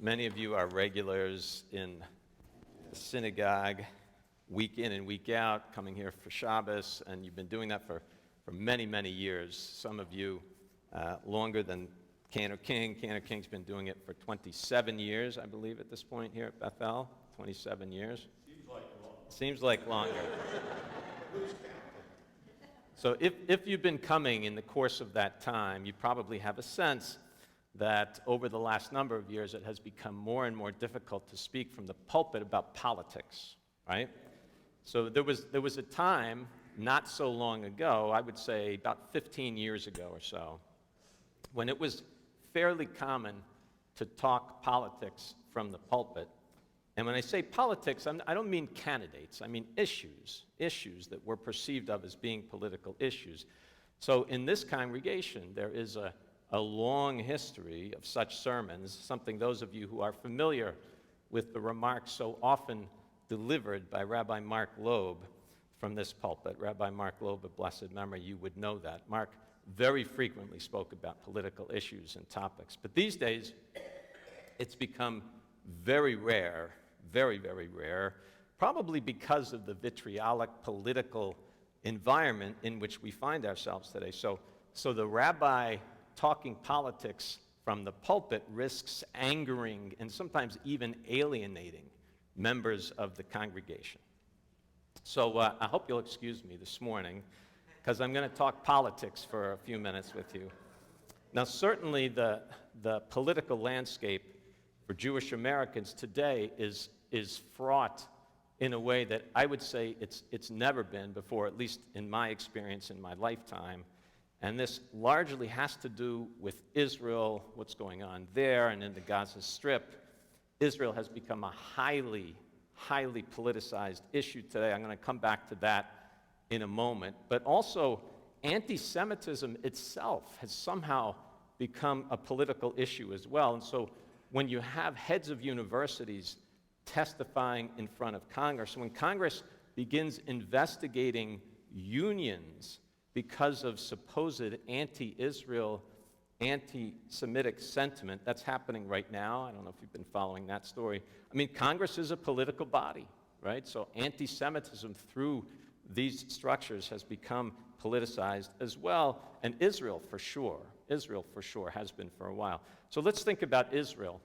Many of you are regulars in the synagogue, week in and week out, coming here for Shabbos, and you've been doing that for many, many years. Some of you longer than Cantor King. Cantor King's been doing it for 27 years, I believe, at this point here at Bethel. 27 years. Seems like longer. So if you've been coming in the course of that time, you probably have a sense that over the last number of years it has become more and more difficult to speak from the pulpit about politics, right? So there was a time not so long ago, I would say about 15 years ago or so, when it was fairly common to talk politics from the pulpit. And when I say politics, I don't mean candidates, I mean issues that were perceived of as being political issues. So in this congregation, there is a long history of such sermons, something those of you who are familiar with the remarks so often delivered by Rabbi Mark Loeb from this pulpit. Rabbi Mark Loeb of blessed memory, you would know that. Mark very frequently spoke about political issues and topics. But these days, it's become very rare, very, very rare, probably because of the vitriolic political environment in which we find ourselves today. So the rabbi talking politics from the pulpit risks angering and sometimes even alienating members of the congregation. So I hope you'll excuse me this morning, because I'm going to talk politics for a few minutes with you. Now, certainly the political landscape for Jewish Americans today is fraught in a way that I would say it's never been before, at least in my experience in my lifetime. And this largely has to do with Israel, what's going on there, and in the Gaza Strip. Israel has become a highly, highly politicized issue today. I'm going to come back to that in a moment. But also, anti-Semitism itself has somehow become a political issue as well. And so when you have heads of universities testifying in front of Congress, when Congress begins investigating unions because of supposed anti-Israel, anti-Semitic sentiment, that's happening right now. I don't know if you've been following that story. I mean, Congress is a political body, right? So anti-Semitism through these structures has become politicized as well, and Israel for sure has been for a while. So let's think about Israel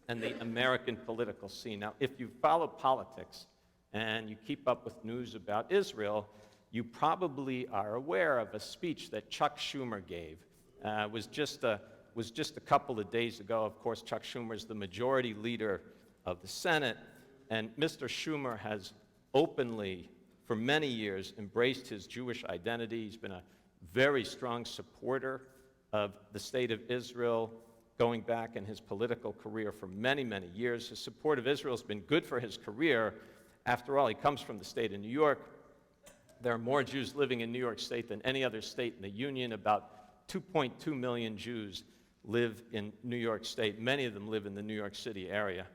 and the American political scene. Now, if you follow politics and you keep up with news about Israel, you probably are aware of a speech that Chuck Schumer gave. Was just a couple of days ago. Of course, Chuck Schumer is the majority leader of the Senate, and Mr. Schumer has openly, for many years, embraced his Jewish identity. He's been a very strong supporter of the state of Israel, going back in his political career for many, many years. His support of Israel has been good for his career. After all, he comes from the state of New York. There are more Jews living in New York State than any other state in the Union. About 2.2 million Jews live in New York State. Many of them live in the New York City area.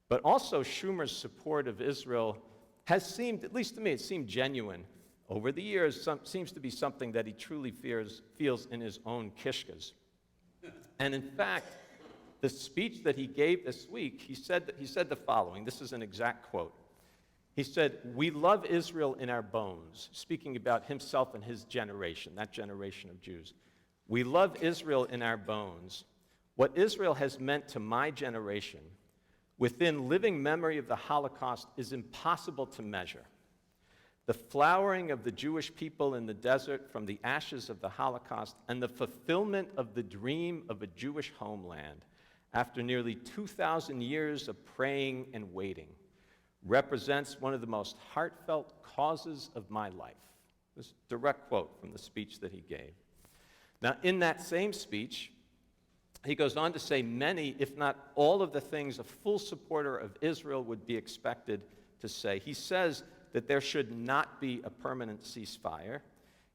But also, Schumer's support of Israel has seemed, at least to me, it seemed genuine. Over the years, seems to be something that he truly feels in his own kishkas. And in fact, the speech that he gave this week, he said the following. This is an exact quote. He said, "We love Israel in our bones," speaking about himself and his generation, that generation of Jews. "We love Israel in our bones. What Israel has meant to my generation, within living memory of the Holocaust, is impossible to measure. The flowering of the Jewish people in the desert from the ashes of the Holocaust and the fulfillment of the dream of a Jewish homeland after nearly 2,000 years of praying and waiting represents one of the most heartfelt causes of my life." This is a direct quote from the speech that he gave. Now, in that same speech, he goes on to say many, if not all of the things a full supporter of Israel would be expected to say. He says that there should not be a permanent ceasefire.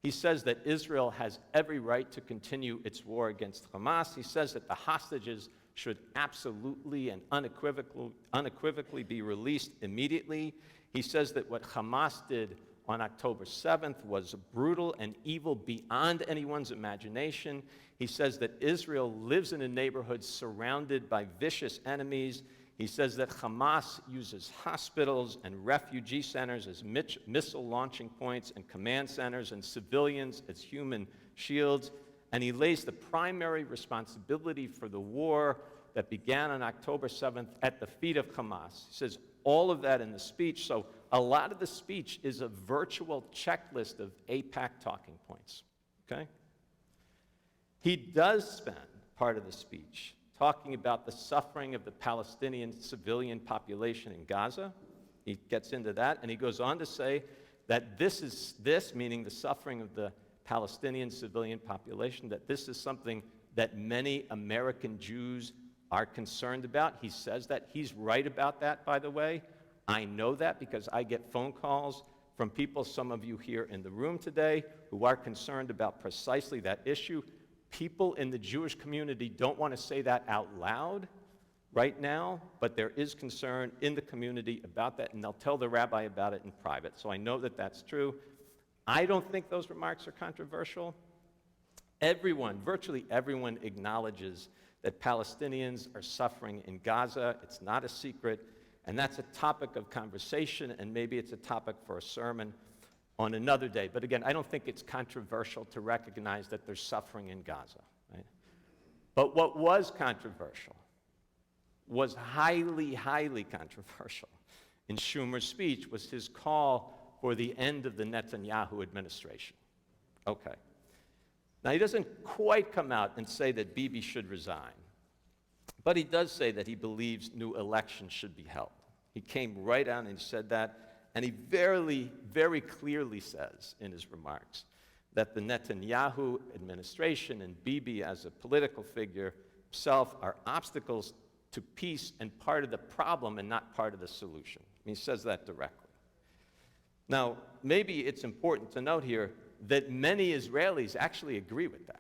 He says that Israel has every right to continue its war against Hamas. He says that the hostages should absolutely and unequivocally be released immediately. He says that what Hamas did on October 7th was brutal and evil beyond anyone's imagination. He says that Israel lives in a neighborhood surrounded by vicious enemies. He says that Hamas uses hospitals and refugee centers as missile launching points and command centers and civilians as human shields. And he lays the primary responsibility for the war that began on October 7th at the feet of Hamas. He says all of that in the speech. So a lot of the speech is a virtual checklist of AIPAC talking points, okay? He does spend part of the speech talking about the suffering of the Palestinian civilian population in Gaza. He gets into that, and he goes on to say that this, meaning the suffering of the Palestinian civilian population, that this is something that many American Jews are concerned about. He says that. He's right about that, by the way. I know that because I get phone calls from people, some of you here in the room today, who are concerned about precisely that issue. People in the Jewish community don't want to say that out loud right now, but there is concern in the community about that, and they'll tell the rabbi about it in private. So I know that that's true. I don't think those remarks are controversial. Everyone, virtually everyone, acknowledges that Palestinians are suffering in Gaza. It's not a secret, and that's a topic of conversation, and maybe it's a topic for a sermon on another day. But again, I don't think it's controversial to recognize that there's suffering in Gaza, right? But what was controversial was highly, highly controversial in Schumer's speech was his call for the end of the Netanyahu administration. Okay. Now, he doesn't quite come out and say that Bibi should resign, but he does say that he believes new elections should be held. He came right out and he said that, and he very, very clearly says in his remarks that the Netanyahu administration and Bibi as a political figure himself are obstacles to peace and part of the problem and not part of the solution. He says that directly. Now, maybe it's important to note here that many Israelis actually agree with that.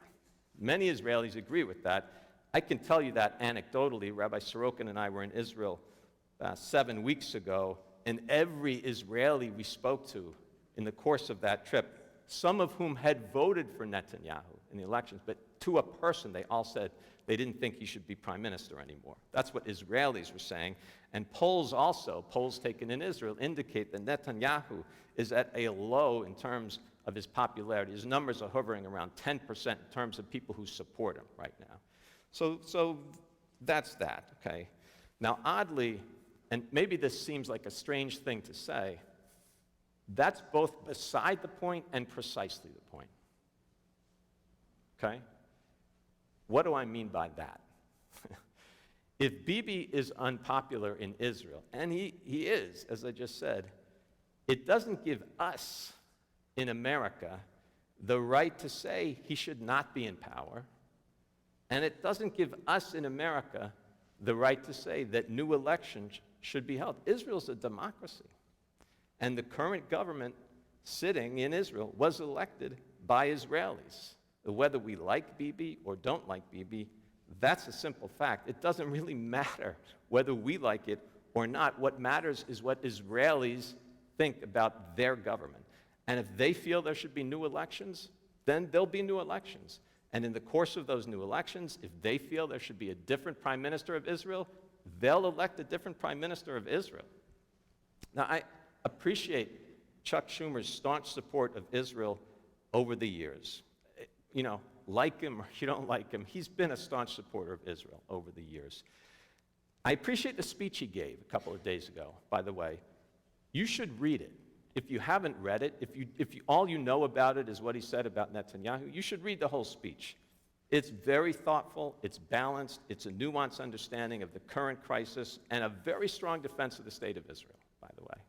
Many Israelis agree with that. I can tell you that anecdotally. Rabbi Sorokin and I were in Israel 7 weeks ago, and every Israeli we spoke to in the course of that trip, some of whom had voted for Netanyahu in the elections, but to a person, they all said they didn't think he should be prime minister anymore. That's what Israelis were saying. And polls taken in Israel, indicate that Netanyahu is at a low in terms of his popularity. His numbers are hovering around 10% in terms of people who support him right now. So that's that, okay? Now, oddly, and maybe this seems like a strange thing to say, that's both beside the point and precisely the point, okay? What do I mean by that? If Bibi is unpopular in Israel, and he is, as I just said, it doesn't give us in America the right to say he should not be in power, and it doesn't give us in America the right to say that new elections should be held. Israel's a democracy, and the current government sitting in Israel was elected by Israelis. Whether we like Bibi or don't like Bibi, that's a simple fact. It doesn't really matter whether we like it or not. What matters is what Israelis think about their government. And if they feel there should be new elections, then there'll be new elections. And in the course of those new elections, if they feel there should be a different prime minister of Israel, they'll elect a different prime minister of Israel. Now, I appreciate Chuck Schumer's staunch support of Israel over the years. You know, like him or you don't like him, he's been a staunch supporter of Israel over the years. I appreciate the speech he gave a couple of days ago, by the way. You should read it. If you haven't read it, if all you know about it is what he said about Netanyahu, you should read the whole speech. It's very thoughtful, it's balanced, it's a nuanced understanding of the current crisis, and a very strong defense of the state of Israel, by the way.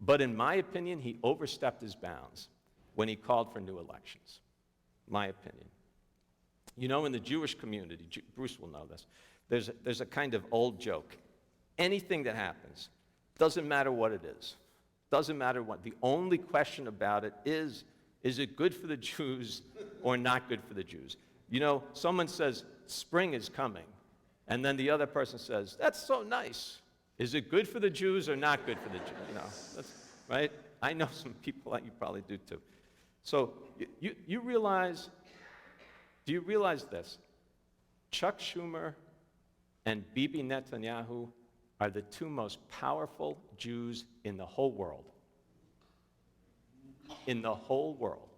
But in my opinion, he overstepped his bounds when he called for new elections. My opinion. You know, in the Jewish community, Bruce will know this, there's a kind of old joke. Anything that happens, doesn't matter what it is, doesn't matter what, the only question about it is it good for the Jews or not good for the Jews? You know, someone says, spring is coming, and then the other person says, that's so nice. Is it good for the Jews or not good for the Jews? You know, that's, right? I know some people that you probably do too. So you realize, do you realize this? Chuck Schumer and Bibi Netanyahu are the two most powerful Jews in the whole world. In the whole world.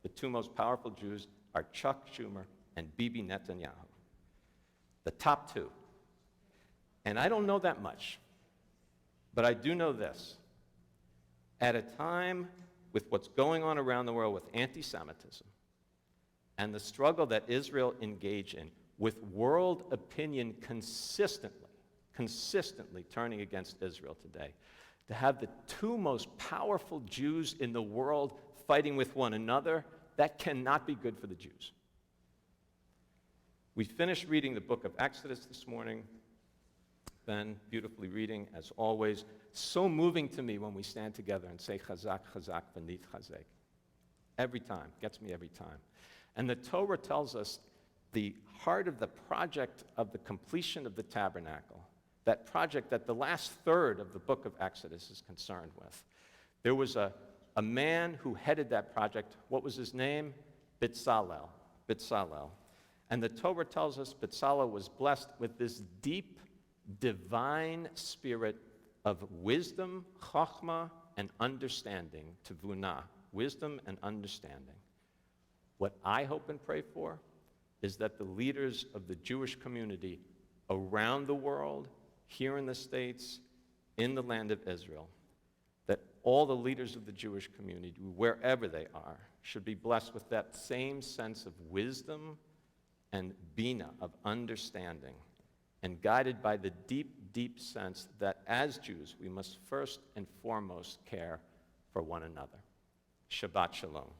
The two most powerful Jews are Chuck Schumer and Bibi Netanyahu. The top two. And I don't know that much, but I do know this. At a time with what's going on around the world with anti-Semitism and the struggle that Israel engaged in with world opinion consistently turning against Israel today, to have the two most powerful Jews in the world fighting with one another, that cannot be good for the Jews. We finished reading the book of Exodus this morning. Ben, beautifully reading, as always. So moving to me when we stand together and say, Chazak, Chazak, V'nit Chazek. Every time, gets me every time. And the Torah tells us the heart of the project of the completion of the tabernacle, that project that the last third of the book of Exodus is concerned with. There was a man who headed that project. What was his name? B'Tzalel. And the Torah tells us B'Tzalel was blessed with this deep, divine spirit of wisdom, chachma, and understanding, tevunah, wisdom and understanding. What I hope and pray for is that the leaders of the Jewish community around the world, here in the States, in the land of Israel, that all the leaders of the Jewish community, wherever they are, should be blessed with that same sense of wisdom and bina, of understanding, and guided by the deep, deep sense that as Jews, we must first and foremost care for one another. Shabbat Shalom.